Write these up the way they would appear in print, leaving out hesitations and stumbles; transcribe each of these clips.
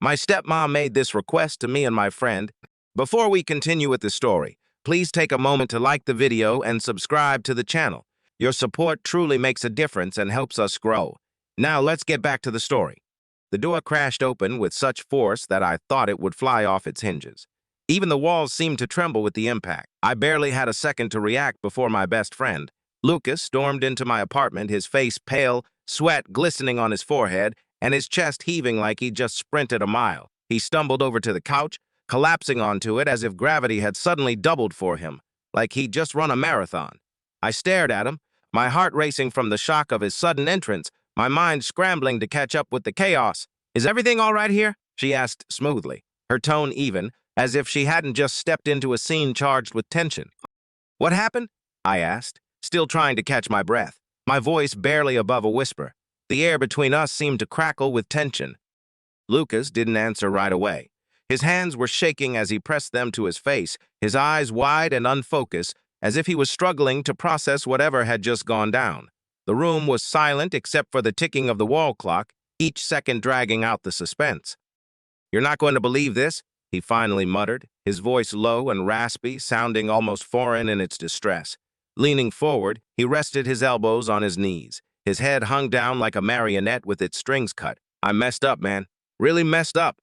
My stepmom made this request to me and my friend. Before we continue with the story, please take a moment to like the video and subscribe to the channel. Your support truly makes a difference and helps us grow. Now let's get back to the story. The door crashed open with such force that I thought it would fly off its hinges. Even the walls seemed to tremble with the impact. I barely had a second to react before my best friend, Lucas, stormed into my apartment, his face pale, sweat glistening on his forehead, and his chest heaving like he'd just sprinted a mile. He stumbled over to the couch, collapsing onto it as if gravity had suddenly doubled for him, like he'd just run a marathon. I stared at him, my heart racing from the shock of his sudden entrance, my mind scrambling to catch up with the chaos. "Is everything all right here?" she asked smoothly, her tone even, as if she hadn't just stepped into a scene charged with tension. "What happened?" I asked, still trying to catch my breath, my voice barely above a whisper. The air between us seemed to crackle with tension. Lucas didn't answer right away. His hands were shaking as he pressed them to his face, his eyes wide and unfocused, as if he was struggling to process whatever had just gone down. The room was silent except for the ticking of the wall clock, each second dragging out the suspense. "You're not going to believe this," he finally muttered, his voice low and raspy, sounding almost foreign in its distress. Leaning forward, he rested his elbows on his knees. His head hung down like a marionette with its strings cut. "I messed up, man. Really messed up."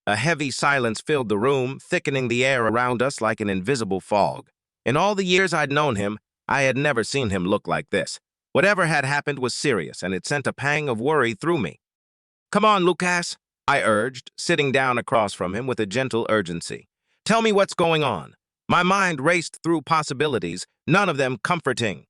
A heavy silence filled the room, thickening the air around us like an invisible fog. In all the years I'd known him, I had never seen him look like this. Whatever had happened was serious, and it sent a pang of worry through me. "Come on, Lucas," I urged, sitting down across from him with a gentle urgency. "Tell me what's going on." My mind raced through possibilities, none of them comforting.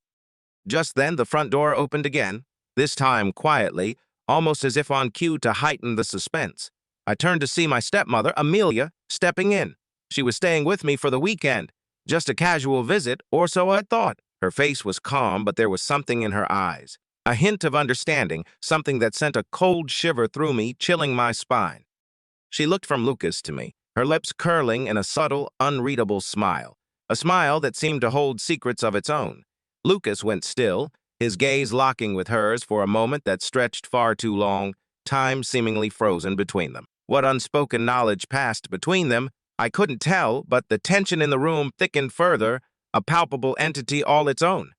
Just then, the front door opened again, this time quietly, almost as if on cue to heighten the suspense. I turned to see my stepmother, Amelia, stepping in. She was staying with me for the weekend. Just a casual visit, or so I thought. Her face was calm, but there was something in her eyes. A hint of understanding, something that sent a cold shiver through me, chilling my spine. She looked from Lucas to me, her lips curling in a subtle, unreadable smile. A smile that seemed to hold secrets of its own. Lucas went still, his gaze locking with hers for a moment that stretched far too long, time seemingly frozen between them. What unspoken knowledge passed between them, I couldn't tell, but the tension in the room thickened further, a palpable entity all its own.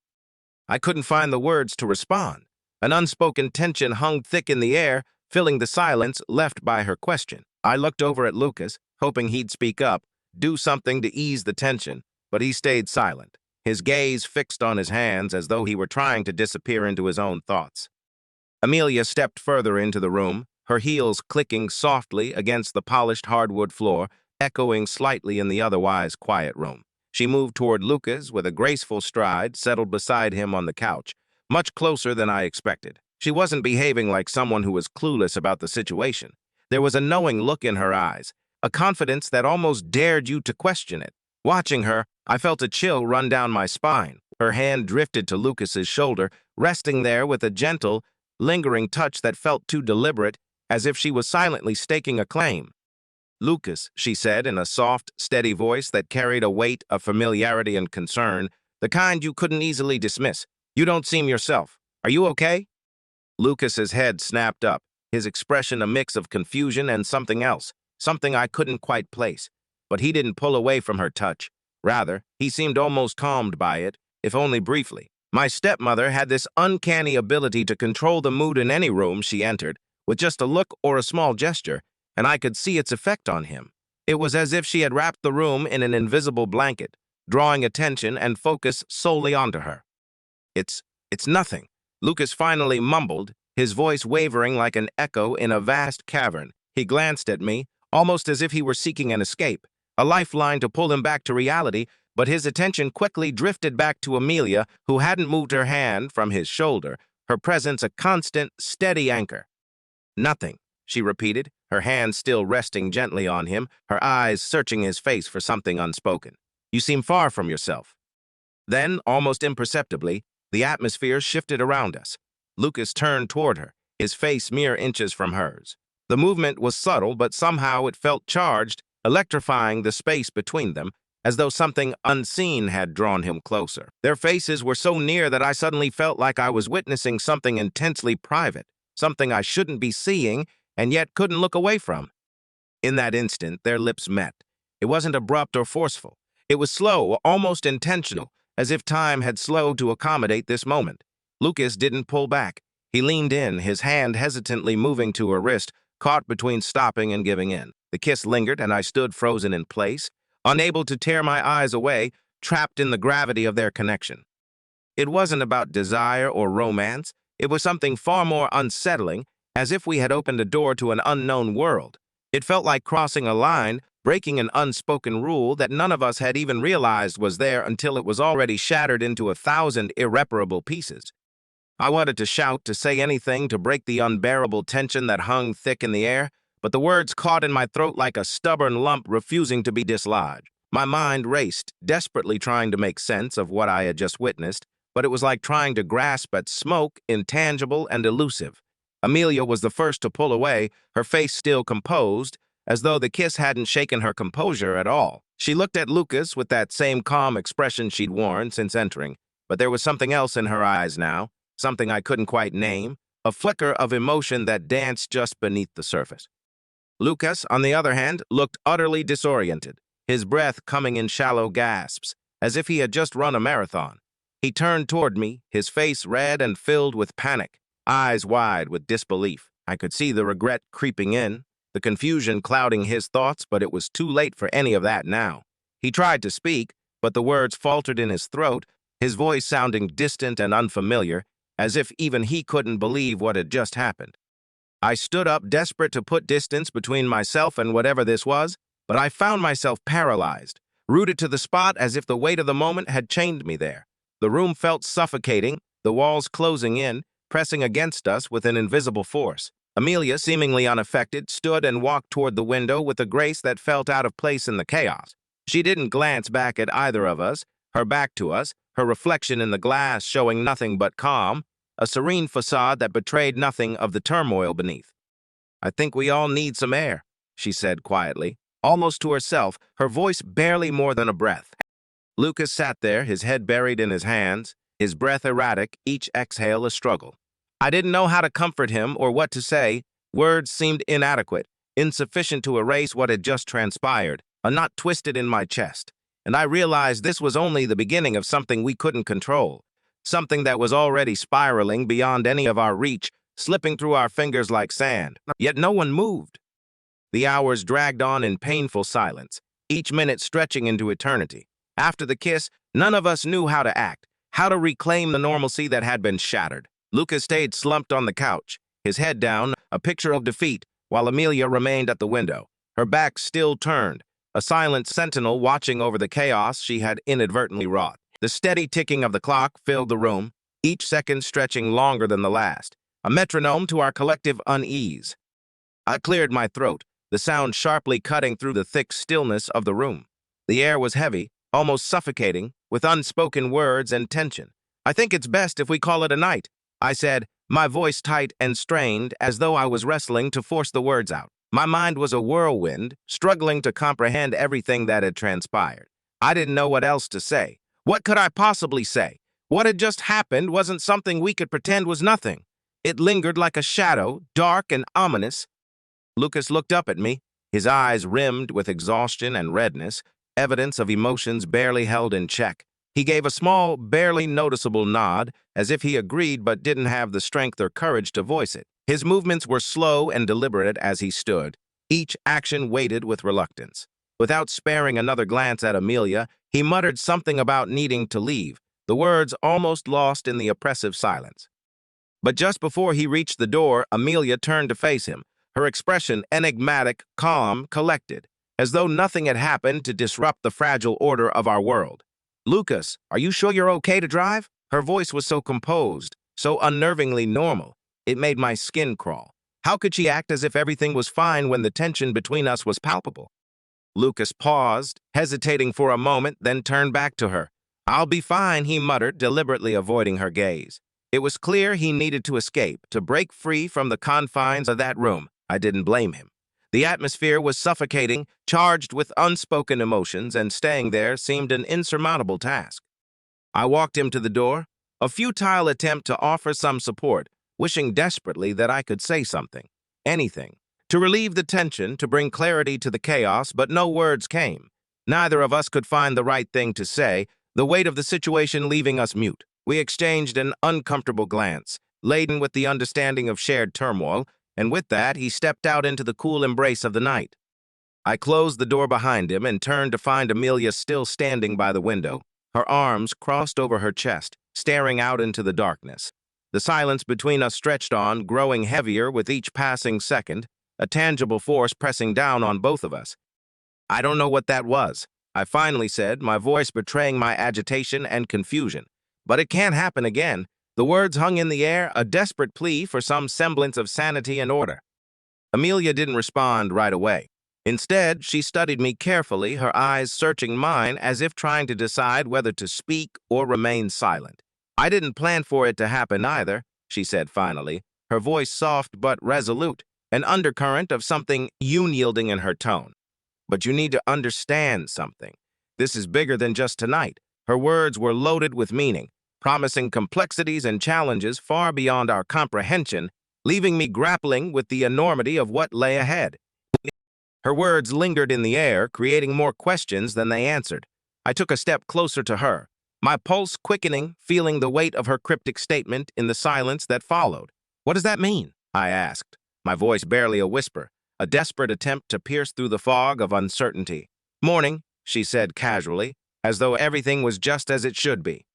I couldn't find the words to respond. An unspoken tension hung thick in the air, filling the silence left by her question. I looked over at Lucas, hoping he'd speak up, do something to ease the tension, but he stayed silent, his gaze fixed on his hands as though he were trying to disappear into his own thoughts. Amelia stepped further into the room, her heels clicking softly against the polished hardwood floor, echoing slightly in the otherwise quiet room. She moved toward Lucas with a graceful stride, settled beside him on the couch, much closer than I expected. She wasn't behaving like someone who was clueless about the situation. There was a knowing look in her eyes, a confidence that almost dared you to question it. Watching her, I felt a chill run down my spine. Her hand drifted to Lucas's shoulder, resting there with a gentle, lingering touch that felt too deliberate, as if she was silently staking a claim. "Lucas," she said in a soft, steady voice that carried a weight of familiarity and concern, the kind you couldn't easily dismiss. "You don't seem yourself. Are you okay?" Lucas's head snapped up, his expression a mix of confusion and something else, something I couldn't quite place. But he didn't pull away from her touch. Rather, he seemed almost calmed by it, if only briefly. My stepmother had this uncanny ability to control the mood in any room she entered, with just a look or a small gesture, and I could see its effect on him. It was as if she had wrapped the room in an invisible blanket, drawing attention and focus solely onto her. It's nothing," Lucas finally mumbled, his voice wavering like an echo in a vast cavern. He glanced at me, almost as if he were seeking an escape, a lifeline to pull him back to reality, but his attention quickly drifted back to Amelia, who hadn't moved her hand from his shoulder, her presence a constant, steady anchor. "Nothing," she repeated, her hand still resting gently on him, her eyes searching his face for something unspoken. "You seem far from yourself." Then, almost imperceptibly, the atmosphere shifted around us. Lucas turned toward her, his face mere inches from hers. The movement was subtle, but somehow it felt charged, electrifying the space between them, as though something unseen had drawn him closer. Their faces were so near that I suddenly felt like I was witnessing something intensely private, something I shouldn't be seeing, and yet couldn't look away from. In that instant, their lips met. It wasn't abrupt or forceful. It was slow, almost intentional, as if time had slowed to accommodate this moment. Lucas didn't pull back. He leaned in, his hand hesitantly moving to her wrist, caught between stopping and giving in. The kiss lingered, and I stood frozen in place, unable to tear my eyes away, trapped in the gravity of their connection. It wasn't about desire or romance. It was something far more unsettling, as if we had opened a door to an unknown world. It felt like crossing a line, breaking an unspoken rule that none of us had even realized was there until it was already shattered into 1,000 irreparable pieces. I wanted to shout, to say anything, to break the unbearable tension that hung thick in the air, but the words caught in my throat like a stubborn lump refusing to be dislodged. My mind raced, desperately trying to make sense of what I had just witnessed, but it was like trying to grasp at smoke, intangible and elusive. Amelia was the first to pull away, her face still composed, as though the kiss hadn't shaken her composure at all. She looked at Lucas with that same calm expression she'd worn since entering, but there was something else in her eyes now, something I couldn't quite name, a flicker of emotion that danced just beneath the surface. Lucas, on the other hand, looked utterly disoriented, his breath coming in shallow gasps, as if he had just run a marathon. He turned toward me, his face red and filled with panic, eyes wide with disbelief. I could see the regret creeping in, the confusion clouding his thoughts, but it was too late for any of that now. He tried to speak, but the words faltered in his throat, his voice sounding distant and unfamiliar, as if even he couldn't believe what had just happened. I stood up, desperate to put distance between myself and whatever this was, but I found myself paralyzed, rooted to the spot as if the weight of the moment had chained me there. The room felt suffocating, the walls closing in, pressing against us with an invisible force. Amelia, seemingly unaffected, stood and walked toward the window with a grace that felt out of place in the chaos. She didn't glance back at either of us, her back to us, her reflection in the glass showing nothing but calm, a serene facade that betrayed nothing of the turmoil beneath. "I think we all need some air," she said quietly, almost to herself, her voice barely more than a breath. Lucas sat there, his head buried in his hands, his breath erratic, each exhale a struggle. I didn't know how to comfort him or what to say. Words seemed inadequate, insufficient to erase what had just transpired. A knot twisted in my chest, and I realized this was only the beginning of something we couldn't control, something that was already spiraling beyond any of our reach, slipping through our fingers like sand. Yet no one moved. The hours dragged on in painful silence, each minute stretching into eternity. After the kiss, none of us knew how to act, how to reclaim the normalcy that had been shattered. Lucas stayed slumped on the couch, his head down, a picture of defeat, while Amelia remained at the window, her back still turned, a silent sentinel watching over the chaos she had inadvertently wrought. The steady ticking of the clock filled the room, each second stretching longer than the last, a metronome to our collective unease. I cleared my throat, the sound sharply cutting through the thick stillness of the room. The air was heavy, almost suffocating, with unspoken words and tension. "I think it's best if we call it a night," I said, my voice tight and strained as though I was wrestling to force the words out. My mind was a whirlwind, struggling to comprehend everything that had transpired. I didn't know what else to say. What could I possibly say? What had just happened wasn't something we could pretend was nothing. It lingered like a shadow, dark and ominous. Lucas looked up at me, his eyes rimmed with exhaustion and redness, evidence of emotions barely held in check. He gave a small, barely noticeable nod, as if he agreed but didn't have the strength or courage to voice it. His movements were slow and deliberate as he stood, each action weighted with reluctance. Without sparing another glance at Amelia, he muttered something about needing to leave, the words almost lost in the oppressive silence. But just before he reached the door, Amelia turned to face him, her expression enigmatic, calm, collected, as though nothing had happened to disrupt the fragile order of our world. "Lucas, are you sure you're okay to drive?" Her voice was so composed, so unnervingly normal, it made my skin crawl. How could she act as if everything was fine when the tension between us was palpable? Lucas paused, hesitating for a moment, then turned back to her. "I'll be fine," he muttered, deliberately avoiding her gaze. It was clear he needed to escape, to break free from the confines of that room. I didn't blame him. The atmosphere was suffocating, charged with unspoken emotions, and staying there seemed an insurmountable task. I walked him to the door, a futile attempt to offer some support, wishing desperately that I could say something, anything, to relieve the tension, to bring clarity to the chaos, but no words came. Neither of us could find the right thing to say, the weight of the situation leaving us mute. We exchanged an uncomfortable glance, laden with the understanding of shared turmoil, and with that, he stepped out into the cool embrace of the night. I closed the door behind him and turned to find Amelia still standing by the window, her arms crossed over her chest, staring out into the darkness. The silence between us stretched on, growing heavier with each passing second, a tangible force pressing down on both of us. "I don't know what that was," I finally said, my voice betraying my agitation and confusion. "But it can't happen again." The words hung in the air, a desperate plea for some semblance of sanity and order. Amelia didn't respond right away. Instead, she studied me carefully, her eyes searching mine as if trying to decide whether to speak or remain silent. "I didn't plan for it to happen either," she said finally, her voice soft but resolute, an undercurrent of something unyielding in her tone. "But you need to understand something. This is bigger than just tonight." Her words were loaded with meaning, promising complexities and challenges far beyond our comprehension, leaving me grappling with the enormity of what lay ahead. Her words lingered in the air, creating more questions than they answered. I took a step closer to her, my pulse quickening, feeling the weight of her cryptic statement in the silence that followed. "What does that mean?" I asked, my voice barely a whisper, a desperate attempt to pierce through the fog of uncertainty. "Morning," she said casually, as though everything was just as it should be.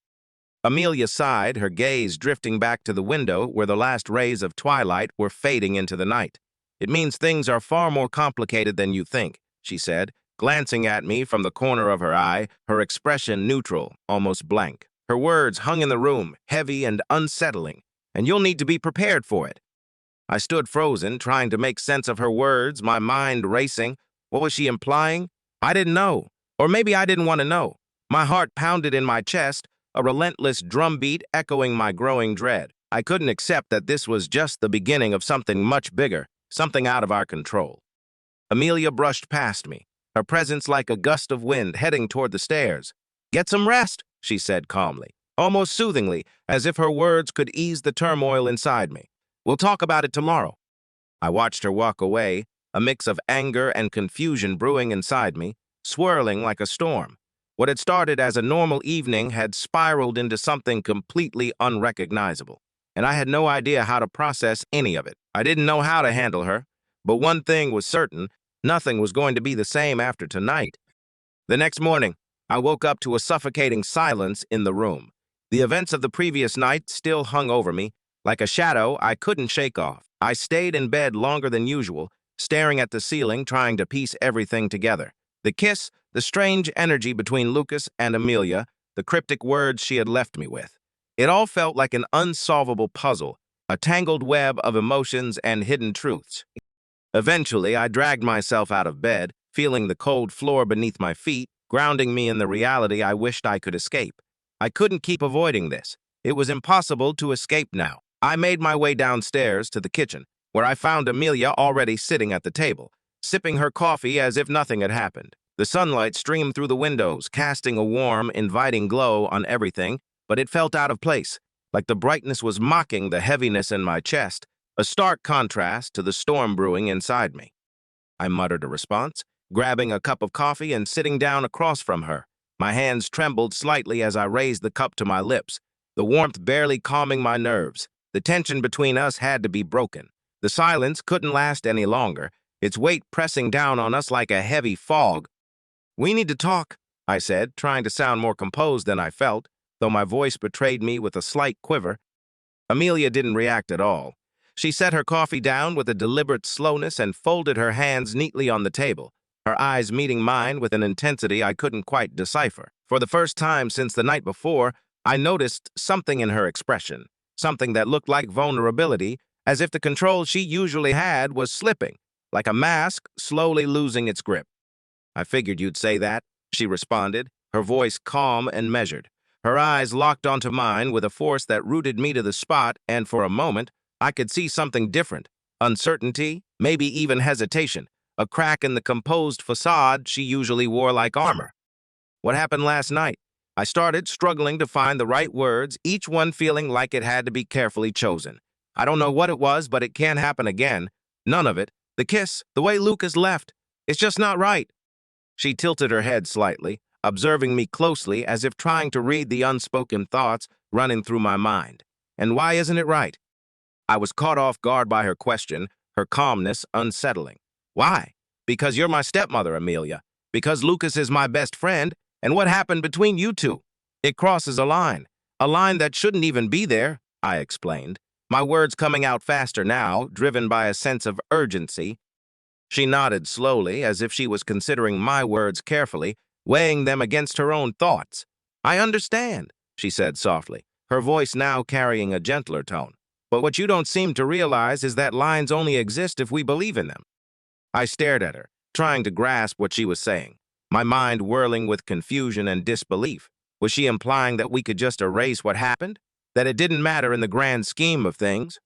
Amelia sighed, her gaze drifting back to the window where the last rays of twilight were fading into the night. "It means things are far more complicated than you think," she said, glancing at me from the corner of her eye, her expression neutral, almost blank. Her words hung in the room, heavy and unsettling, "and you'll need to be prepared for it." I stood frozen, trying to make sense of her words, my mind racing. What was she implying? I didn't know. Or maybe I didn't want to know. My heart pounded in my chest, a relentless drumbeat echoing my growing dread. I couldn't accept that this was just the beginning of something much bigger, something out of our control. Amelia brushed past me, her presence like a gust of wind heading toward the stairs. "Get some rest," she said calmly, almost soothingly, as if her words could ease the turmoil inside me. "We'll talk about it tomorrow." I watched her walk away, a mix of anger and confusion brewing inside me, swirling like a storm. What had started as a normal evening had spiraled into something completely unrecognizable, and I had no idea how to process any of it. I didn't know how to handle her, but one thing was certain, nothing was going to be the same after tonight. The next morning, I woke up to a suffocating silence in the room. The events of the previous night still hung over me, like a shadow I couldn't shake off. I stayed in bed longer than usual, staring at the ceiling, trying to piece everything together. The kiss, the strange energy between Lucas and Amelia, the cryptic words she had left me with. It all felt like an unsolvable puzzle, a tangled web of emotions and hidden truths. Eventually, I dragged myself out of bed, feeling the cold floor beneath my feet, grounding me in the reality I wished I could escape. I couldn't keep avoiding this. It was impossible to escape now. I made my way downstairs to the kitchen, where I found Amelia already sitting at the table, sipping her coffee as if nothing had happened. The sunlight streamed through the windows, casting a warm, inviting glow on everything, but it felt out of place, like the brightness was mocking the heaviness in my chest, a stark contrast to the storm brewing inside me. I muttered a response, grabbing a cup of coffee and sitting down across from her. My hands trembled slightly as I raised the cup to my lips, the warmth barely calming my nerves. The tension between us had to be broken. The silence couldn't last any longer, its weight pressing down on us like a heavy fog. "We need to talk," I said, trying to sound more composed than I felt, though my voice betrayed me with a slight quiver. Amelia didn't react at all. She set her coffee down with a deliberate slowness and folded her hands neatly on the table, her eyes meeting mine with an intensity I couldn't quite decipher. For the first time since the night before, I noticed something in her expression, something that looked like vulnerability, as if the control she usually had was slipping, like a mask slowly losing its grip. "I figured you'd say that," she responded, her voice calm and measured. Her eyes locked onto mine with a force that rooted me to the spot, and for a moment, I could see something different. Uncertainty, maybe even hesitation, a crack in the composed facade she usually wore like armor. "What happened last night?" I started, struggling to find the right words, each one feeling like it had to be carefully chosen. "I don't know what it was, but it can't happen again. None of it. The kiss, the way Lucas left, it's just not right. She tilted her head slightly, observing me closely as if trying to read the unspoken thoughts running through my mind. And why isn't it right? I was caught off guard by her question, her calmness unsettling. Why? Because you're my stepmother, Amelia. Because Lucas is my best friend, and what happened between you two? It crosses a line that shouldn't even be there, I explained, my words coming out faster now, driven by a sense of urgency. She nodded slowly, as if she was considering my words carefully, weighing them against her own thoughts. I understand, she said softly, her voice now carrying a gentler tone. But what you don't seem to realize is that lines only exist if we believe in them. I stared at her, trying to grasp what she was saying, my mind whirling with confusion and disbelief. Was she implying that we could just erase what happened? That it didn't matter in the grand scheme of things?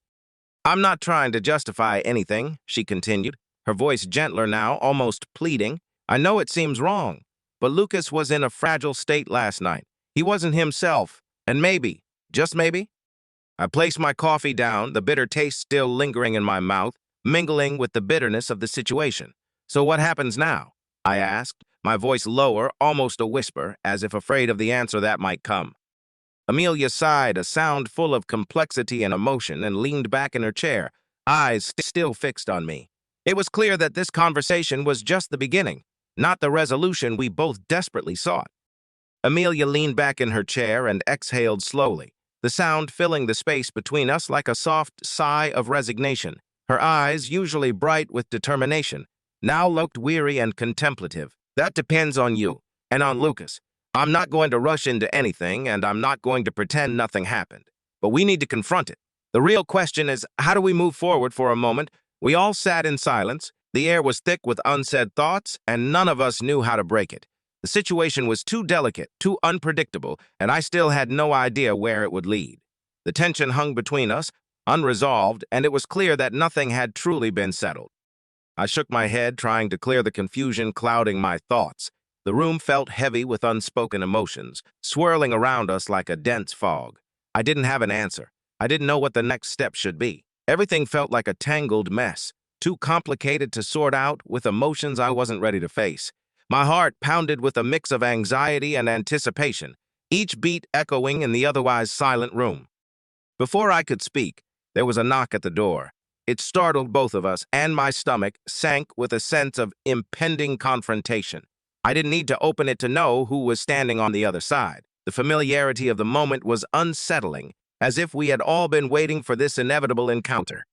I'm not trying to justify anything, she continued, her voice gentler now, almost pleading. I know it seems wrong, but Lucas was in a fragile state last night. He wasn't himself, and maybe, just maybe, I placed my coffee down, the bitter taste still lingering in my mouth, mingling with the bitterness of the situation. So what happens now? I asked, my voice lower, almost a whisper, as if afraid of the answer that might come. Amelia sighed, a sound full of complexity and emotion, and leaned back in her chair, eyes still fixed on me. It was clear that this conversation was just the beginning, not the resolution we both desperately sought. Amelia leaned back in her chair and exhaled slowly, the sound filling the space between us like a soft sigh of resignation. Her eyes, usually bright with determination, now looked weary and contemplative. That depends on you, and on Lucas. I'm not going to rush into anything, and I'm not going to pretend nothing happened. But we need to confront it. The real question is, how do we move forward? For a moment, we all sat in silence. The air was thick with unsaid thoughts, and none of us knew how to break it. The situation was too delicate, too unpredictable, and I still had no idea where it would lead. The tension hung between us, unresolved, and it was clear that nothing had truly been settled. I shook my head, trying to clear the confusion clouding my thoughts. The room felt heavy with unspoken emotions, swirling around us like a dense fog. I didn't have an answer. I didn't know what the next step should be. Everything felt like a tangled mess, too complicated to sort out, with emotions I wasn't ready to face. My heart pounded with a mix of anxiety and anticipation, each beat echoing in the otherwise silent room. Before I could speak, there was a knock at the door. It startled both of us, and my stomach sank with a sense of impending confrontation. I didn't need to open it to know who was standing on the other side. The familiarity of the moment was unsettling, as if we had all been waiting for this inevitable encounter.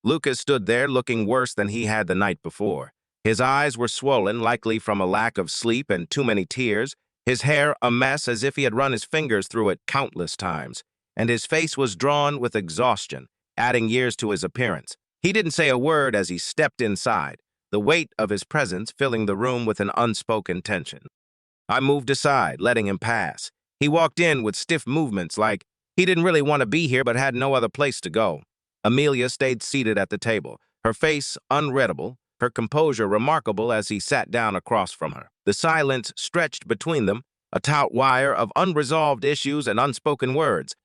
Lucas stood there looking worse than he had the night before. His eyes were swollen, likely from a lack of sleep and too many tears, his hair a mess as if he had run his fingers through it countless times, and his face was drawn with exhaustion, adding years to his appearance. He didn't say a word as he stepped inside, the weight of his presence filling the room with an unspoken tension. I moved aside, letting him pass. He walked in with stiff movements, like he didn't really want to be here but had no other place to go. Amelia stayed seated at the table, her face unreadable, her composure remarkable as he sat down across from her. The silence stretched between them, a taut wire of unresolved issues and unspoken words.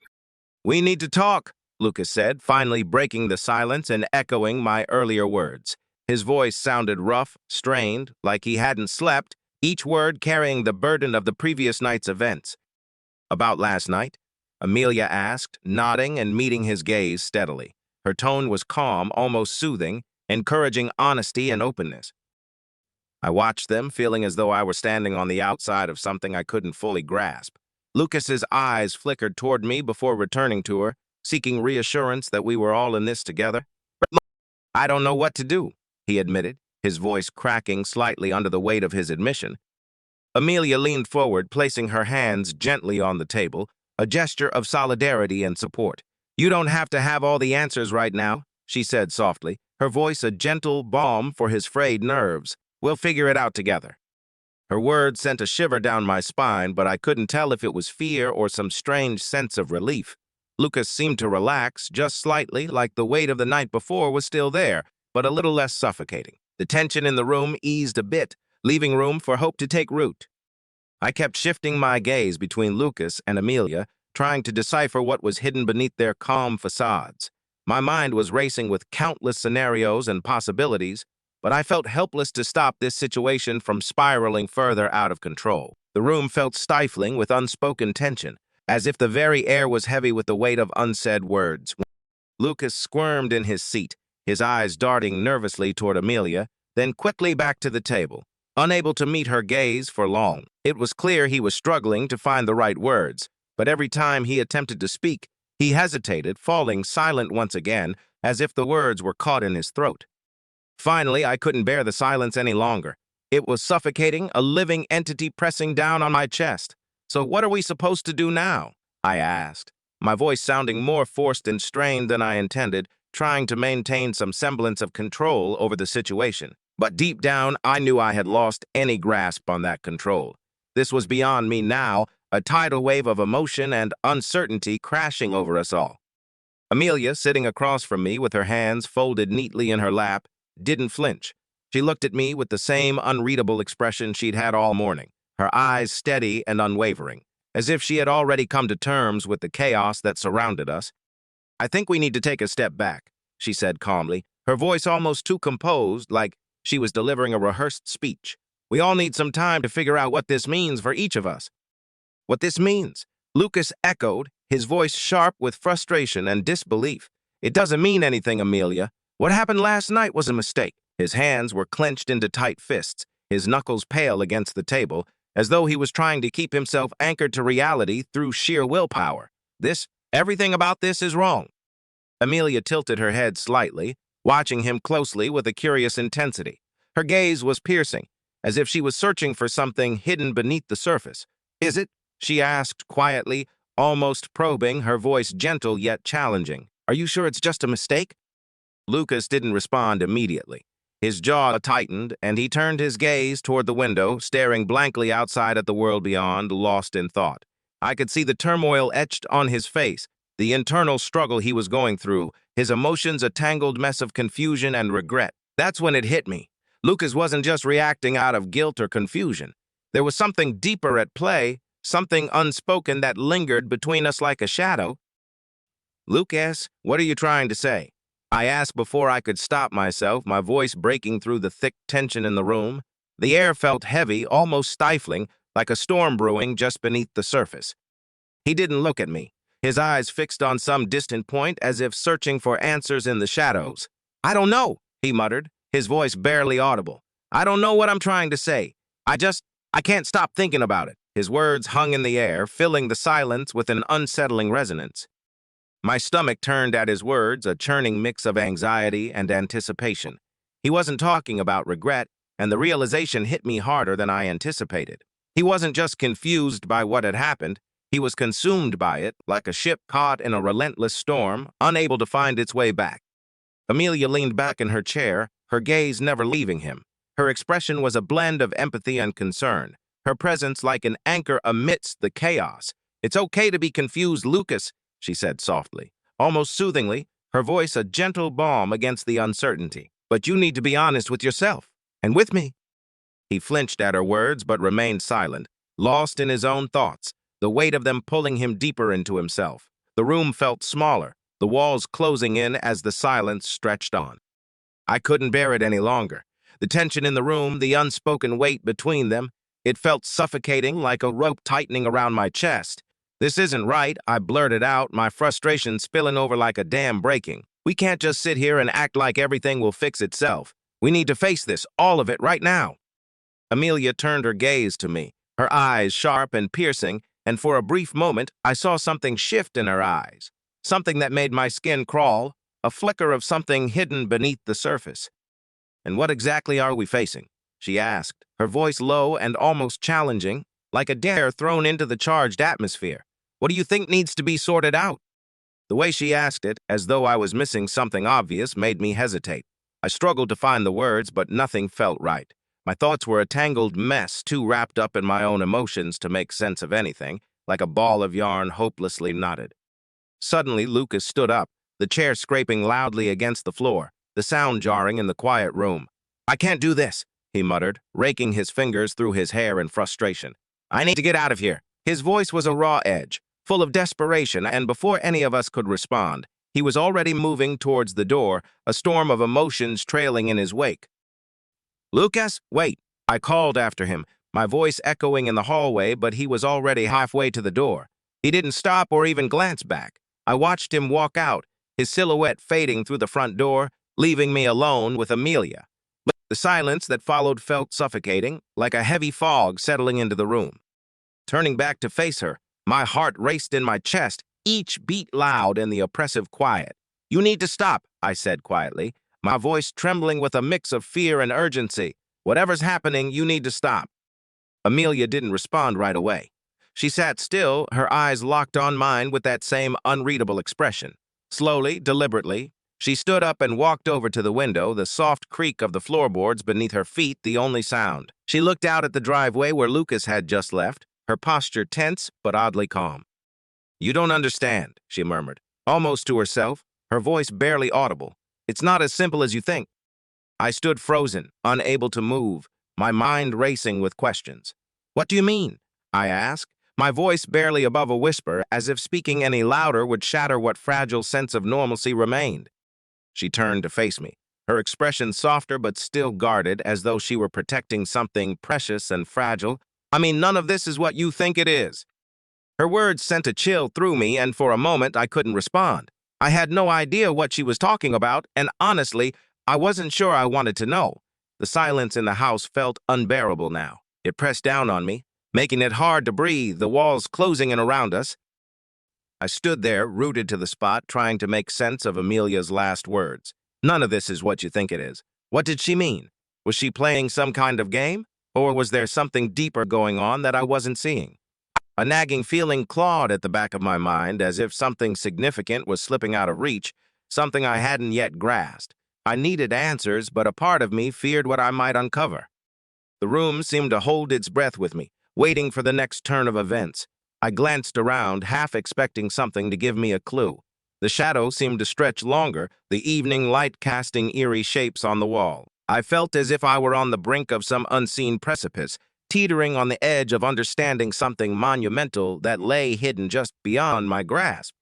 "We need to talk," Lucas said, finally breaking the silence and echoing my earlier words. His voice sounded rough, strained, like he hadn't slept, each word carrying the burden of the previous night's events. "About last night?" Amelia asked, nodding and meeting his gaze steadily. Her tone was calm, almost soothing, encouraging honesty and openness. I watched them, feeling as though I were standing on the outside of something I couldn't fully grasp. Lucas's eyes flickered toward me before returning to her, seeking reassurance that we were all in this together. "I don't know what to do," he admitted, his voice cracking slightly under the weight of his admission. Amelia leaned forward, placing her hands gently on the table, a gesture of solidarity and support. "You don't have to have all the answers right now," she said softly, her voice a gentle balm for his frayed nerves. "We'll figure it out together." Her words sent a shiver down my spine, but I couldn't tell if it was fear or some strange sense of relief. Lucas seemed to relax just slightly, like the weight of the night before was still there, but a little less suffocating. The tension in the room eased a bit, leaving room for hope to take root. I kept shifting my gaze between Lucas and Amelia, trying to decipher what was hidden beneath their calm facades. My mind was racing with countless scenarios and possibilities, but I felt helpless to stop this situation from spiraling further out of control. The room felt stifling with unspoken tension, as if the very air was heavy with the weight of unsaid words. Lucas squirmed in his seat, his eyes darting nervously toward Amelia, then quickly back to the table, unable to meet her gaze for long. It was clear he was struggling to find the right words, but every time he attempted to speak, he hesitated, falling silent once again, as if the words were caught in his throat. Finally, I couldn't bear the silence any longer. It was suffocating, a living entity pressing down on my chest. "So what are we supposed to do now?" I asked, my voice sounding more forced and strained than I intended, trying to maintain some semblance of control over the situation. But deep down, I knew I had lost any grasp on that control. This was beyond me now, a tidal wave of emotion and uncertainty crashing over us all. Amelia, sitting across from me with her hands folded neatly in her lap, didn't flinch. She looked at me with the same unreadable expression she'd had all morning, her eyes steady and unwavering, as if she had already come to terms with the chaos that surrounded us. "I think we need to take a step back," she said calmly, her voice almost too composed, like she was delivering a rehearsed speech. "We all need some time to figure out what this means for each of us." "What this means?" Lucas echoed, his voice sharp with frustration and disbelief. "It doesn't mean anything, Amelia. What happened last night was a mistake." His hands were clenched into tight fists, his knuckles pale against the table, as though he was trying to keep himself anchored to reality through sheer willpower. Everything about this is wrong." Amelia tilted her head slightly, watching him closely with a curious intensity. Her gaze was piercing, as if she was searching for something hidden beneath the surface. "Is it?" she asked quietly, almost probing, her voice gentle yet challenging. "Are you sure it's just a mistake?" Lucas didn't respond immediately. His jaw tightened, and he turned his gaze toward the window, staring blankly outside at the world beyond, lost in thought. I could see the turmoil etched on his face, the internal struggle he was going through, his emotions a tangled mess of confusion and regret. That's when it hit me. Lucas wasn't just reacting out of guilt or confusion. There was something deeper at play, something unspoken that lingered between us like a shadow. "Lucas, what are you trying to say?" I asked before I could stop myself, my voice breaking through the thick tension in the room. The air felt heavy, almost stifling, like a storm brewing just beneath the surface. He didn't look at me, his eyes fixed on some distant point as if searching for answers in the shadows. "I don't know," he muttered, his voice barely audible. "I don't know what I'm trying to say. I can't stop thinking about it." His words hung in the air, filling the silence with an unsettling resonance. My stomach turned at his words, a churning mix of anxiety and anticipation. He wasn't talking about regret, and the realization hit me harder than I anticipated. He wasn't just confused by what had happened, he was consumed by it, like a ship caught in a relentless storm, unable to find its way back. Amelia leaned back in her chair, her gaze never leaving him. Her expression was a blend of empathy and concern, her presence like an anchor amidst the chaos. "It's okay to be confused, Lucas," she said softly, almost soothingly, her voice a gentle balm against the uncertainty. "But you need to be honest with yourself, and with me." He flinched at her words but remained silent, lost in his own thoughts, the weight of them pulling him deeper into himself. The room felt smaller, the walls closing in as the silence stretched on. I couldn't bear it any longer. The tension in the room, the unspoken weight between them, it felt suffocating, like a rope tightening around my chest. "This isn't right," I blurted out, my frustration spilling over like a dam breaking. "We can't just sit here and act like everything will fix itself. We need to face this, all of it, right now." Amelia turned her gaze to me, her eyes sharp and piercing, and for a brief moment, I saw something shift in her eyes, something that made my skin crawl, a flicker of something hidden beneath the surface. "And what exactly are we facing?" she asked, her voice low and almost challenging, like a dare thrown into the charged atmosphere. "What do you think needs to be sorted out?" The way she asked it, as though I was missing something obvious, made me hesitate. I struggled to find the words, but nothing felt right. My thoughts were a tangled mess, too wrapped up in my own emotions to make sense of anything, like a ball of yarn hopelessly knotted. Suddenly, Lucas stood up, the chair scraping loudly against the floor, the sound jarring in the quiet room. "I can't do this," he muttered, raking his fingers through his hair in frustration. "I need to get out of here." His voice was a raw edge, full of desperation, and before any of us could respond, he was already moving towards the door, a storm of emotions trailing in his wake. Lucas, wait! I called after him, my voice echoing in the hallway, but he was already halfway to the door. He didn't stop or even glance back. I watched him walk out, his silhouette fading through the front door, leaving me alone with Amelia. The silence that followed felt suffocating, like a heavy fog settling into the room. Turning back to face her, my heart raced in my chest, each beat loud in the oppressive quiet. "You need to stop," I said quietly, my voice trembling with a mix of fear and urgency. "Whatever's happening, you need to stop." Amelia didn't respond right away. She sat still, her eyes locked on mine with that same unreadable expression. Slowly, deliberately, she stood up and walked over to the window, the soft creak of the floorboards beneath her feet the only sound. She looked out at the driveway where Lucas had just left, her posture tense but oddly calm. "You don't understand," she murmured, almost to herself, her voice barely audible. "It's not as simple as you think." I stood frozen, unable to move, my mind racing with questions. "What do you mean?" I asked, my voice barely above a whisper, as if speaking any louder would shatter what fragile sense of normalcy remained. She turned to face me, her expression softer but still guarded, as though she were protecting something precious and fragile. "I mean, none of this is what you think it is." Her words sent a chill through me, and for a moment I couldn't respond. I had no idea what she was talking about, and honestly, I wasn't sure I wanted to know. The silence in the house felt unbearable now. It pressed down on me, making it hard to breathe, the walls closing in around us. I stood there, rooted to the spot, trying to make sense of Amelia's last words. "None of this is what you think it is." What did she mean? Was she playing some kind of game? Or was there something deeper going on that I wasn't seeing? A nagging feeling clawed at the back of my mind, as if something significant was slipping out of reach, something I hadn't yet grasped. I needed answers, but a part of me feared what I might uncover. The room seemed to hold its breath with me, waiting for the next turn of events. I glanced around, half expecting something to give me a clue. The shadow seemed to stretch longer, the evening light casting eerie shapes on the wall. I felt as if I were on the brink of some unseen precipice, teetering on the edge of understanding something monumental that lay hidden just beyond my grasp.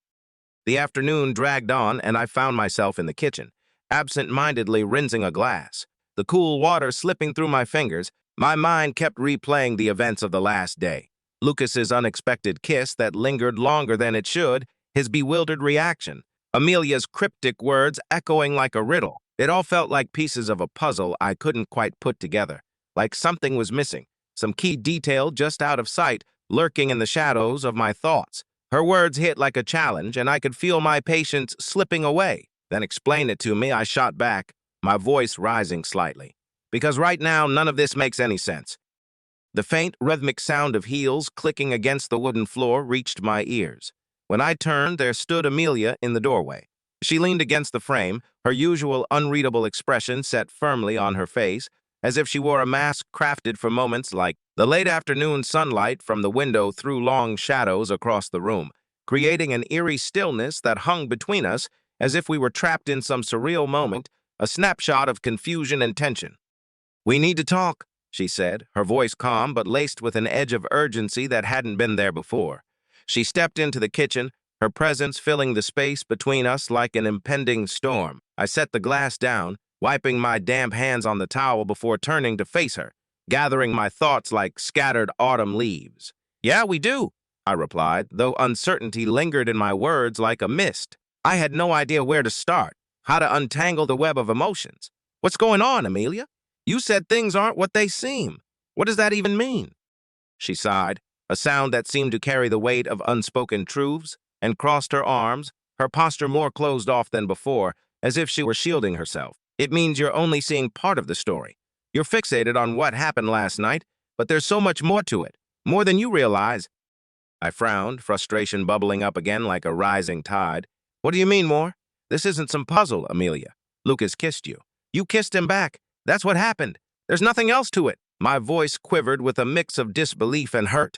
The afternoon dragged on, and I found myself in the kitchen, absent-mindedly rinsing a glass. The cool water slipping through my fingers, my mind kept replaying the events of the last day. Lucas's unexpected kiss that lingered longer than it should, his bewildered reaction, Amelia's cryptic words echoing like a riddle. It all felt like pieces of a puzzle I couldn't quite put together, like something was missing, some key detail just out of sight, lurking in the shadows of my thoughts. Her words hit like a challenge, and I could feel my patience slipping away. "Then explain it to me," I shot back, my voice rising slightly. "Because right now, none of this makes any sense." The faint, rhythmic sound of heels clicking against the wooden floor reached my ears. When I turned, there stood Amelia in the doorway. She leaned against the frame, her usual unreadable expression set firmly on her face, as if she wore a mask crafted for moments like the late afternoon sunlight from the window threw long shadows across the room, creating an eerie stillness that hung between us as if we were trapped in some surreal moment, a snapshot of confusion and tension. "We need to talk," she said, her voice calm but laced with an edge of urgency that hadn't been there before. She stepped into the kitchen, her presence filling the space between us like an impending storm. I set the glass down, wiping my damp hands on the towel before turning to face her, gathering my thoughts like scattered autumn leaves. "Yeah, we do," I replied, though uncertainty lingered in my words like a mist. I had no idea where to start, how to untangle the web of emotions. "What's going on, Amelia? You said things aren't what they seem. What does that even mean?" She sighed, a sound that seemed to carry the weight of unspoken truths, and crossed her arms, her posture more closed off than before, as if she were shielding herself. "It means you're only seeing part of the story. You're fixated on what happened last night, but there's so much more to it, more than you realize." I frowned, frustration bubbling up again like a rising tide. "What do you mean more? This isn't some puzzle, Amelia. Lucas kissed you. You kissed him back. That's what happened. There's nothing else to it." My voice quivered with a mix of disbelief and hurt.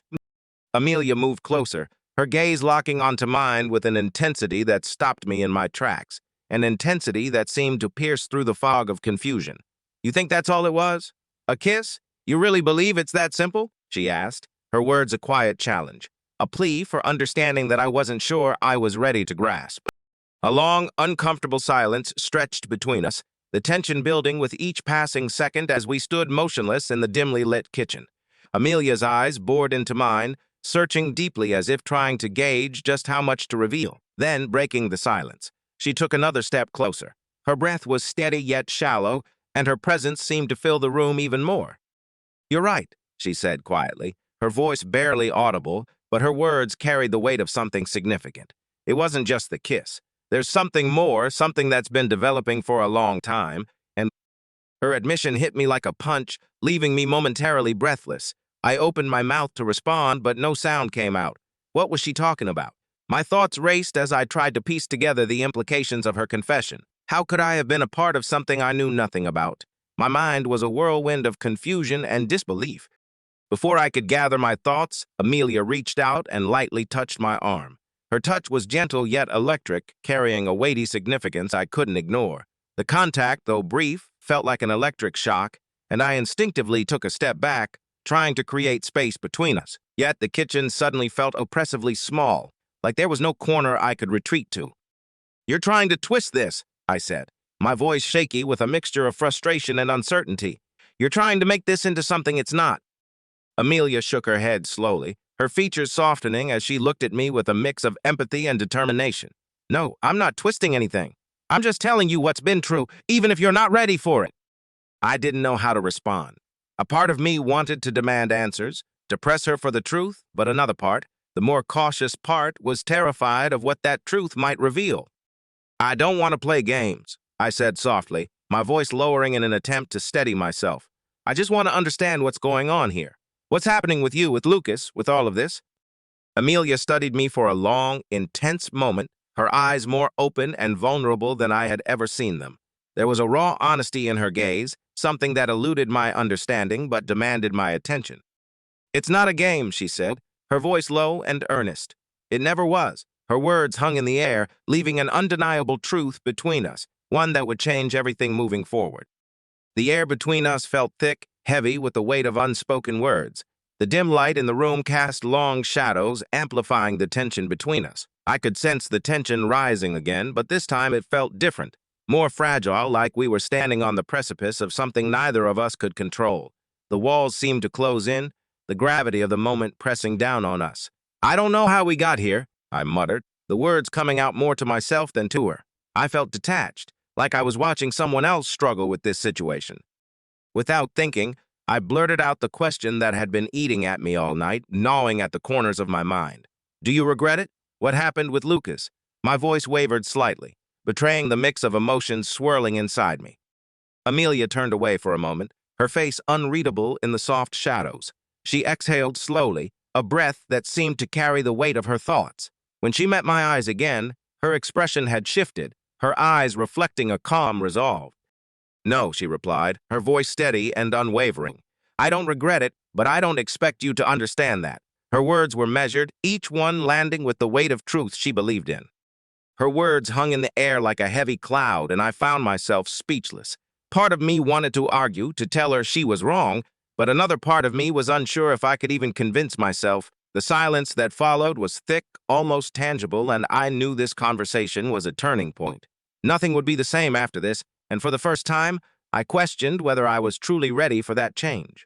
Amelia moved closer, her gaze locking onto mine with an intensity that stopped me in my tracks, an intensity that seemed to pierce through the fog of confusion. "You think that's all it was? A kiss? You really believe it's that simple?" she asked, her words a quiet challenge, a plea for understanding that I wasn't sure I was ready to grasp. A long, uncomfortable silence stretched between us, the tension building with each passing second as we stood motionless in the dimly lit kitchen. Amelia's eyes bored into mine, searching deeply as if trying to gauge just how much to reveal. Then, breaking the silence, she took another step closer. Her breath was steady yet shallow, and her presence seemed to fill the room even more. "You're right," she said quietly, her voice barely audible, but her words carried the weight of something significant. It wasn't just the kiss. There's something more, something that's been developing for a long time, and her admission hit me like a punch, leaving me momentarily breathless. I opened my mouth to respond, but no sound came out. What was she talking about? My thoughts raced as I tried to piece together the implications of her confession. How could I have been a part of something I knew nothing about? My mind was a whirlwind of confusion and disbelief. Before I could gather my thoughts, Amelia reached out and lightly touched my arm. Her touch was gentle yet electric, carrying a weighty significance I couldn't ignore. The contact, though brief, felt like an electric shock, and I instinctively took a step back, trying to create space between us. Yet the kitchen suddenly felt oppressively small, like there was no corner I could retreat to. "You're trying to twist this," I said, my voice shaky with a mixture of frustration and uncertainty. "You're trying to make this into something it's not." Amelia shook her head slowly, her features softening as she looked at me with a mix of empathy and determination. "No, I'm not twisting anything. I'm just telling you what's been true, even if you're not ready for it." I didn't know how to respond. A part of me wanted to demand answers, to press her for the truth, but another part, the more cautious part, was terrified of what that truth might reveal. "I don't want to play games," I said softly, my voice lowering in an attempt to steady myself. "I just want to understand what's going on here. What's happening with you, with Lucas, with all of this?" Amelia studied me for a long, intense moment, her eyes more open and vulnerable than I had ever seen them. There was a raw honesty in her gaze, something that eluded my understanding but demanded my attention. "It's not a game," she said, her voice low and earnest. It never was. Her words hung in the air, leaving an undeniable truth between us, one that would change everything moving forward. The air between us felt thick, heavy with the weight of unspoken words. The dim light in the room cast long shadows, amplifying the tension between us. I could sense the tension rising again, but this time it felt different, more fragile, like we were standing on the precipice of something neither of us could control. The walls seemed to close in, the gravity of the moment pressing down on us. "I don't know how we got here," I muttered, the words coming out more to myself than to her. I felt detached, like I was watching someone else struggle with this situation. Without thinking, I blurted out the question that had been eating at me all night, gnawing at the corners of my mind. "Do you regret it? What happened with Lucas?" My voice wavered slightly, betraying the mix of emotions swirling inside me. Amelia turned away for a moment, her face unreadable in the soft shadows. She exhaled slowly, a breath that seemed to carry the weight of her thoughts. When she met my eyes again, her expression had shifted, her eyes reflecting a calm resolve. "No," she replied, her voice steady and unwavering. "I don't regret it, but I don't expect you to understand that." Her words were measured, each one landing with the weight of truth she believed in. Her words hung in the air like a heavy cloud, and I found myself speechless. Part of me wanted to argue, to tell her she was wrong, but another part of me was unsure if I could even convince myself. The silence that followed was thick, almost tangible, and I knew this conversation was a turning point. Nothing would be the same after this, and for the first time, I questioned whether I was truly ready for that change.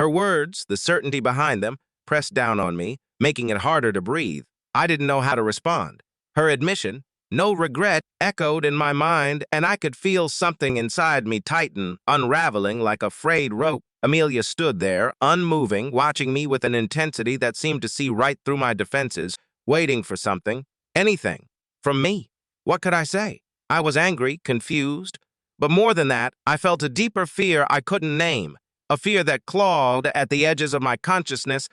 Her words, the certainty behind them, pressed down on me, making it harder to breathe. I didn't know how to respond. Her admission, no regret, echoed in my mind, and I could feel something inside me tighten, unraveling like a frayed rope. Amelia stood there, unmoving, watching me with an intensity that seemed to see right through my defenses, waiting for something, anything, from me. What could I say? I was angry, confused, but more than that, I felt a deeper fear I couldn't name, a fear that clawed at the edges of my consciousness.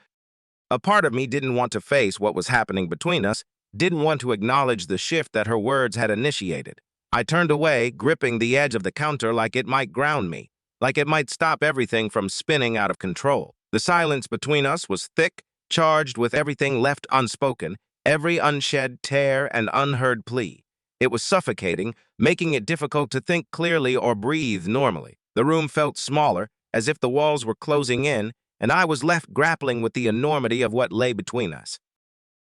A part of me didn't want to face what was happening between us, didn't want to acknowledge the shift that her words had initiated. I turned away, gripping the edge of the counter like it might ground me, like it might stop everything from spinning out of control. The silence between us was thick, charged with everything left unspoken, every unshed tear and unheard plea. It was suffocating, making it difficult to think clearly or breathe normally. The room felt smaller, as if the walls were closing in, and I was left grappling with the enormity of what lay between us.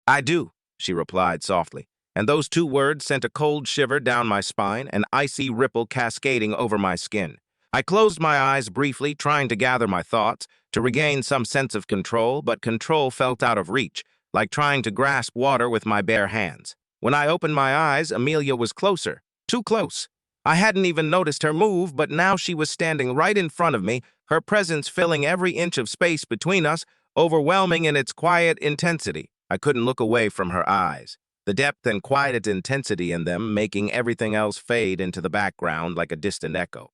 "I do," she replied softly, and those two words sent a cold shiver down my spine, an icy ripple cascading over my skin. I closed my eyes briefly, trying to gather my thoughts, to regain some sense of control, but control felt out of reach, like trying to grasp water with my bare hands. When I opened my eyes, Amelia was closer, too close. I hadn't even noticed her move, but now she was standing right in front of me, her presence filling every inch of space between us, overwhelming in its quiet intensity. I couldn't look away from her eyes, the depth and quiet intensity in them making everything else fade into the background like a distant echo.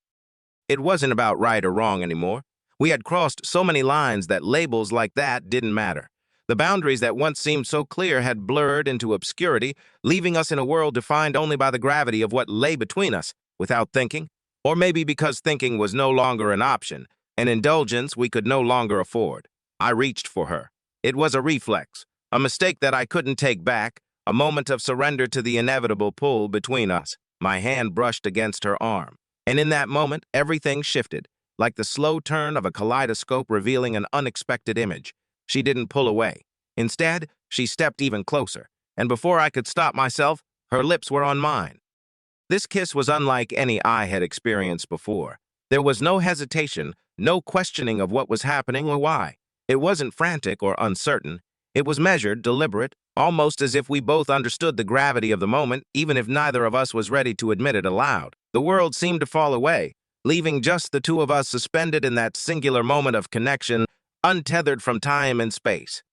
It wasn't about right or wrong anymore. We had crossed so many lines that labels like that didn't matter. The boundaries that once seemed so clear had blurred into obscurity, leaving us in a world defined only by the gravity of what lay between us, without thinking. Or maybe because thinking was no longer an option, an indulgence we could no longer afford. I reached for her. It was a reflex, a mistake that I couldn't take back, a moment of surrender to the inevitable pull between us. My hand brushed against her arm, and in that moment, everything shifted, like the slow turn of a kaleidoscope revealing an unexpected image. She didn't pull away. Instead, she stepped even closer, and before I could stop myself, her lips were on mine. This kiss was unlike any I had experienced before. There was no hesitation, no questioning of what was happening or why. It wasn't frantic or uncertain. It was measured, deliberate, almost as if we both understood the gravity of the moment, even if neither of us was ready to admit it aloud. The world seemed to fall away, leaving just the two of us suspended in that singular moment of connection, untethered from time and space.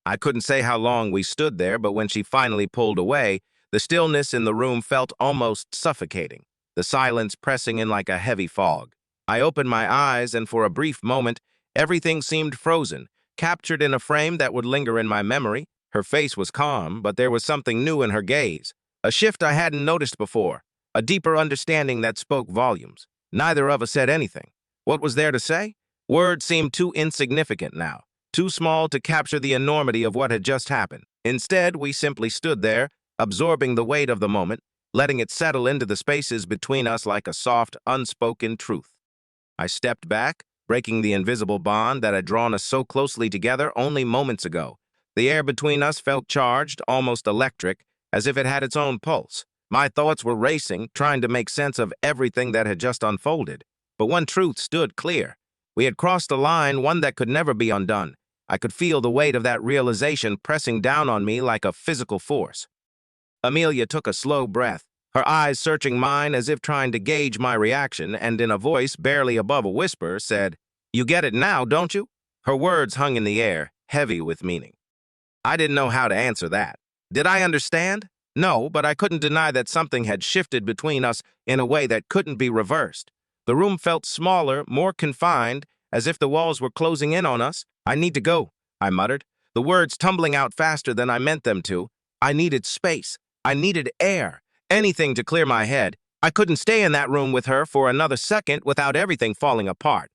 I couldn't say how long we stood there, but when she finally pulled away, the stillness in the room felt almost suffocating, the silence pressing in like a heavy fog. I opened my eyes, and for a brief moment, everything seemed frozen, captured in a frame that would linger in my memory. Her face was calm, but there was something new in her gaze, a shift I hadn't noticed before, a deeper understanding that spoke volumes. Neither of us said anything. What was there to say? Words seemed too insignificant now, too small to capture the enormity of what had just happened. Instead, we simply stood there, absorbing the weight of the moment, letting it settle into the spaces between us like a soft, unspoken truth. I stepped back, breaking the invisible bond that had drawn us so closely together only moments ago. The air between us felt charged, almost electric, as if it had its own pulse. My thoughts were racing, trying to make sense of everything that had just unfolded. But one truth stood clear. We had crossed a line, one that could never be undone. I could feel the weight of that realization pressing down on me like a physical force. Amelia took a slow breath, her eyes searching mine as if trying to gauge my reaction, and in a voice barely above a whisper said, "You get it now, don't you?" Her words hung in the air, heavy with meaning. I didn't know how to answer that. Did I understand? No, but I couldn't deny that something had shifted between us in a way that couldn't be reversed. The room felt smaller, more confined, as if the walls were closing in on us. "I need to go," I muttered, the words tumbling out faster than I meant them to. I needed space. I needed air. Anything to clear my head. I couldn't stay in that room with her for another second without everything falling apart.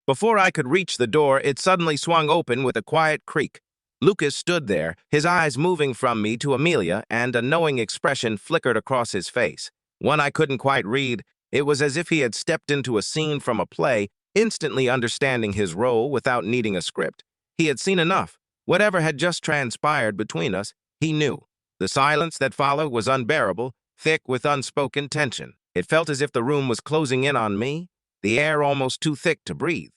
Before I could reach the door, it suddenly swung open with a quiet creak. Lucas stood there, his eyes moving from me to Amelia, and a knowing expression flickered across his face. One I couldn't quite read. It was as if he had stepped into a scene from a play, instantly understanding his role without needing a script. He had seen enough. Whatever had just transpired between us, he knew. The silence that followed was unbearable, thick with unspoken tension. It felt as if the room was closing in on me, the air almost too thick to breathe.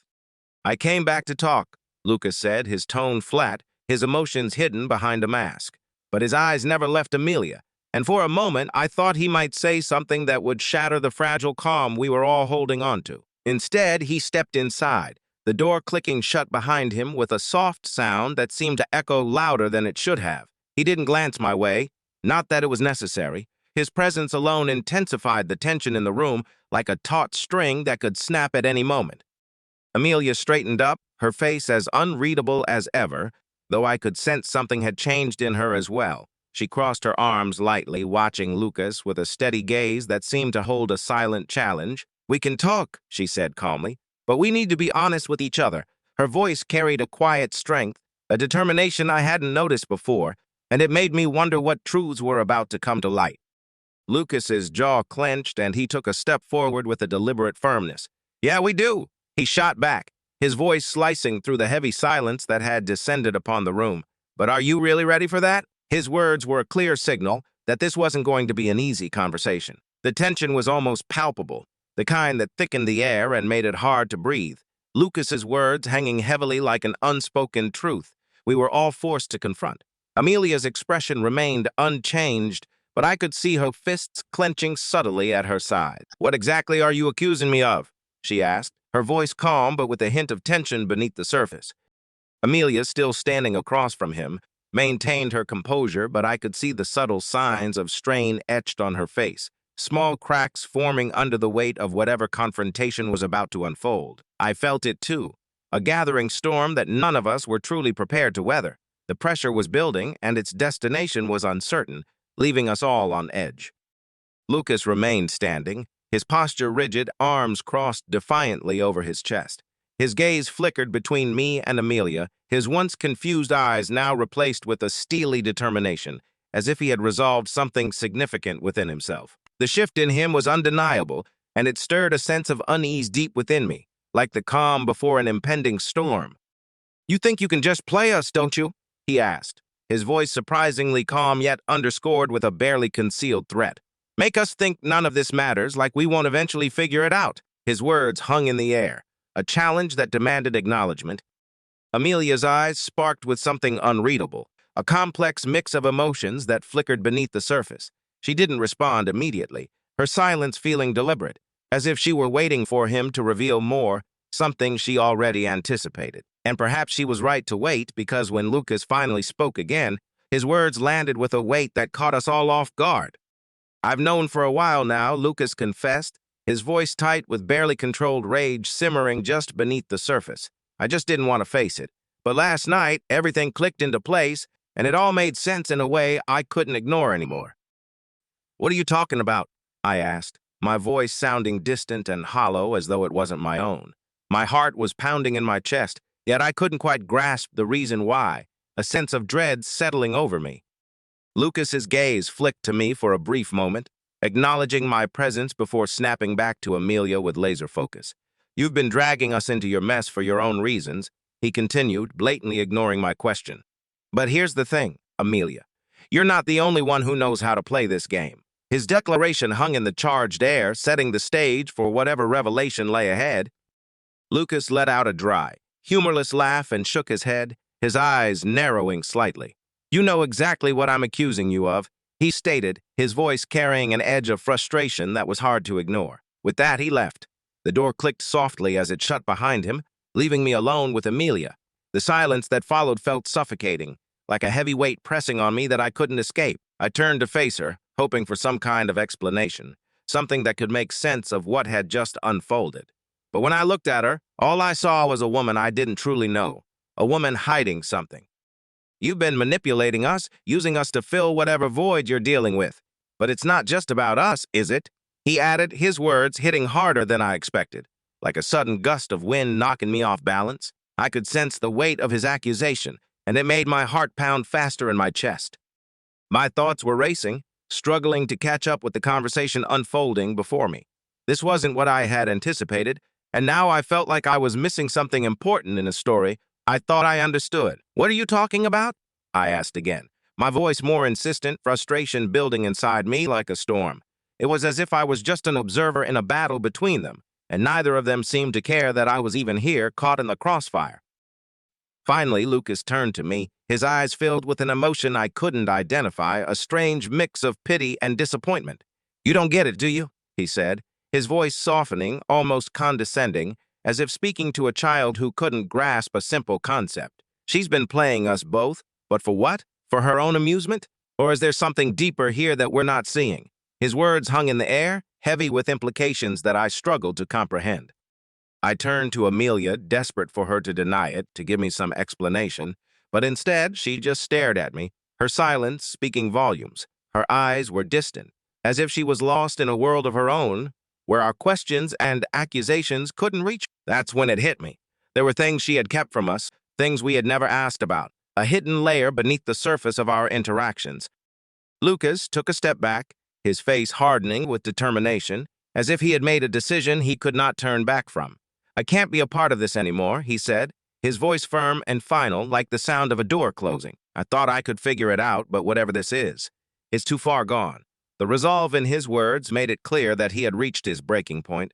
"I came back to talk," Lucas said, his tone flat, his emotions hidden behind a mask. But his eyes never left Amelia, and for a moment I thought he might say something that would shatter the fragile calm we were all holding on to. Instead, he stepped inside, the door clicking shut behind him with a soft sound that seemed to echo louder than it should have. He didn't glance my way, not that it was necessary. His presence alone intensified the tension in the room like a taut string that could snap at any moment. Amelia straightened up, her face as unreadable as ever, though I could sense something had changed in her as well. She crossed her arms lightly, watching Lucas with a steady gaze that seemed to hold a silent challenge. "We can talk," she said calmly, "but we need to be honest with each other." Her voice carried a quiet strength, a determination I hadn't noticed before, and it made me wonder what truths were about to come to light. Lucas's jaw clenched, and he took a step forward with a deliberate firmness. "Yeah, we do," he shot back, his voice slicing through the heavy silence that had descended upon the room. "But are you really ready for that?" His words were a clear signal, that this wasn't going to be an easy conversation. The tension was almost palpable, the kind that thickened the air and made it hard to breathe. Lucas's words hanging heavily like an unspoken truth we were all forced to confront. Amelia's expression remained unchanged, but I could see her fists clenching subtly at her side. "What exactly are you accusing me of?" she asked, her voice calm but with a hint of tension beneath the surface. Amelia, still standing across from him, maintained her composure, but I could see the subtle signs of strain etched on her face, small cracks forming under the weight of whatever confrontation was about to unfold. I felt it too, a gathering storm that none of us were truly prepared to weather. The pressure was building, and its destination was uncertain, leaving us all on edge. Lucas remained standing, his posture rigid, arms crossed defiantly over his chest. His gaze flickered between me and Amelia, his once confused eyes now replaced with a steely determination, as if he had resolved something significant within himself. The shift in him was undeniable, and it stirred a sense of unease deep within me, like the calm before an impending storm. "You think you can just play us, don't you?" he asked, his voice surprisingly calm yet underscored with a barely concealed threat. "Make us think none of this matters, like we won't eventually figure it out." His words hung in the air, a challenge that demanded acknowledgement. Amelia's eyes sparked with something unreadable, a complex mix of emotions that flickered beneath the surface. She didn't respond immediately, her silence feeling deliberate, as if she were waiting for him to reveal more, something she already anticipated. And perhaps she was right to wait, because when Lucas finally spoke again, his words landed with a weight that caught us all off guard. "I've known for a while now," Lucas confessed, his voice tight with barely controlled rage simmering just beneath the surface. "I just didn't want to face it. But last night, everything clicked into place, and it all made sense in a way I couldn't ignore anymore." "What are you talking about?" I asked, my voice sounding distant and hollow as though it wasn't my own. My heart was pounding in my chest, yet I couldn't quite grasp the reason why, a sense of dread settling over me. Lucas's gaze flicked to me for a brief moment, acknowledging my presence before snapping back to Amelia with laser focus. "You've been dragging us into your mess for your own reasons," he continued, blatantly ignoring my question. "But here's the thing, Amelia. You're not the only one who knows how to play this game." His declaration hung in the charged air, setting the stage for whatever revelation lay ahead. Lucas let out a dry, humorless laugh and shook his head, his eyes narrowing slightly. "You know exactly what I'm accusing you of," he stated, his voice carrying an edge of frustration that was hard to ignore. With that, he left. The door clicked softly as it shut behind him, leaving me alone with Amelia. The silence that followed felt suffocating, like a heavy weight pressing on me that I couldn't escape. I turned to face her, hoping for some kind of explanation, something that could make sense of what had just unfolded. But when I looked at her, all I saw was a woman I didn't truly know, a woman hiding something. "You've been manipulating us, using us to fill whatever void you're dealing with. But it's not just about us, is it?" he added, his words hitting harder than I expected, like a sudden gust of wind knocking me off balance. I could sense the weight of his accusation, and it made my heart pound faster in my chest. My thoughts were racing, struggling to catch up with the conversation unfolding before me. This wasn't what I had anticipated, and now I felt like I was missing something important in a story I thought I understood. "What are you talking about?" I asked again, my voice more insistent, frustration building inside me like a storm. It was as if I was just an observer in a battle between them, and neither of them seemed to care that I was even here, caught in the crossfire. Finally, Lucas turned to me, his eyes filled with an emotion I couldn't identify, a strange mix of pity and disappointment. "You don't get it, do you?" he said, his voice softening, almost condescending, as if speaking to a child who couldn't grasp a simple concept. "She's been playing us both, but for what? For her own amusement? Or is there something deeper here that we're not seeing?" His words hung in the air, heavy with implications that I struggled to comprehend. I turned to Amelia, desperate for her to deny it, to give me some explanation, but instead she just stared at me, her silence speaking volumes. Her eyes were distant, as if she was lost in a world of her own, where our questions and accusations couldn't reach. That's when it hit me. There were things she had kept from us, things we had never asked about, a hidden layer beneath the surface of our interactions. Lucas took a step back, his face hardening with determination, as if he had made a decision he could not turn back from. "I can't be a part of this anymore," he said, his voice firm and final, like the sound of a door closing. "I thought I could figure it out, but whatever this is, It's too far gone. The resolve in his words made it clear that he had reached his breaking point.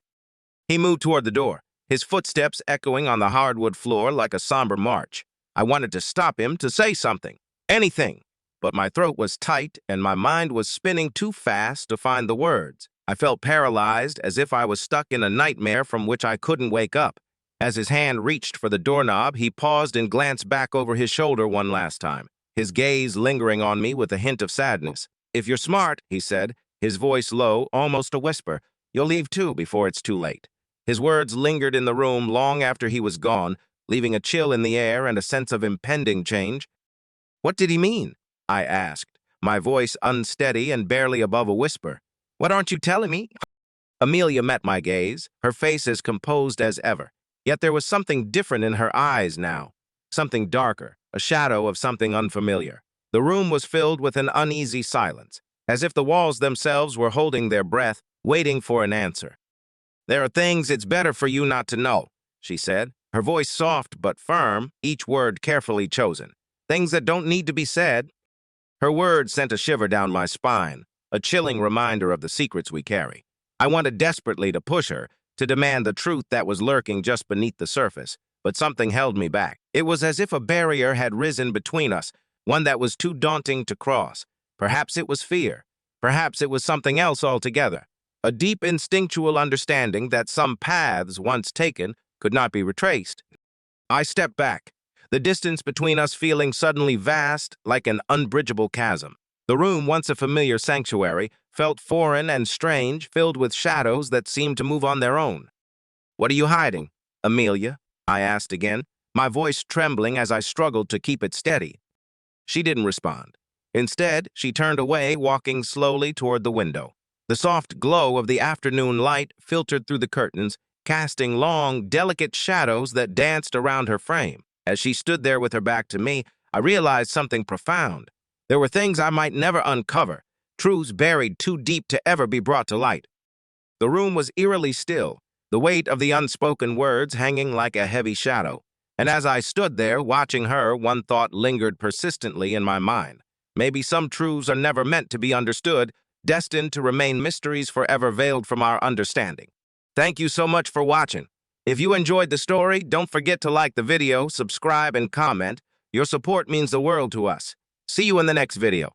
He moved toward the door, his footsteps echoing on the hardwood floor like a somber march. I wanted to stop him, to say something, anything, but my throat was tight and my mind was spinning too fast to find the words. I felt paralyzed, as if I was stuck in a nightmare from which I couldn't wake up. As his hand reached for the doorknob, he paused and glanced back over his shoulder one last time, his gaze lingering on me with a hint of sadness. "If you're smart," he said, his voice low, almost a whisper, "you'll leave too before it's too late." His words lingered in the room long after he was gone, leaving a chill in the air and a sense of impending change. "What did he mean?" I asked, my voice unsteady and barely above a whisper. "What aren't you telling me?" Amelia met my gaze, her face as composed as ever. Yet there was something different in her eyes now, something darker, a shadow of something unfamiliar. The room was filled with an uneasy silence, as if the walls themselves were holding their breath, waiting for an answer. "There are things it's better for you not to know," she said, her voice soft but firm, each word carefully chosen. "Things that don't need to be said." Her words sent a shiver down my spine, a chilling reminder of the secrets we carry. I wanted desperately to push her, to demand the truth that was lurking just beneath the surface, but something held me back. It was as if a barrier had risen between us, one that was too daunting to cross. Perhaps it was fear. Perhaps it was something else altogether. A deep instinctual understanding that some paths once taken could not be retraced. I stepped back, the distance between us feeling suddenly vast, like an unbridgeable chasm. The room, once a familiar sanctuary, felt foreign and strange, filled with shadows that seemed to move on their own. "What are you hiding, Amelia?" I asked again, my voice trembling as I struggled to keep it steady. She didn't respond. Instead, she turned away, walking slowly toward the window. The soft glow of the afternoon light filtered through the curtains, casting long, delicate shadows that danced around her frame. As she stood there with her back to me, I realized something profound. There were things I might never uncover, truths buried too deep to ever be brought to light. The room was eerily still, the weight of the unspoken words hanging like a heavy shadow. And as I stood there, watching her, one thought lingered persistently in my mind. Maybe some truths are never meant to be understood, destined to remain mysteries forever veiled from our understanding. Thank you so much for watching. If you enjoyed the story, don't forget to like the video, subscribe, and comment. Your support means the world to us. See you in the next video.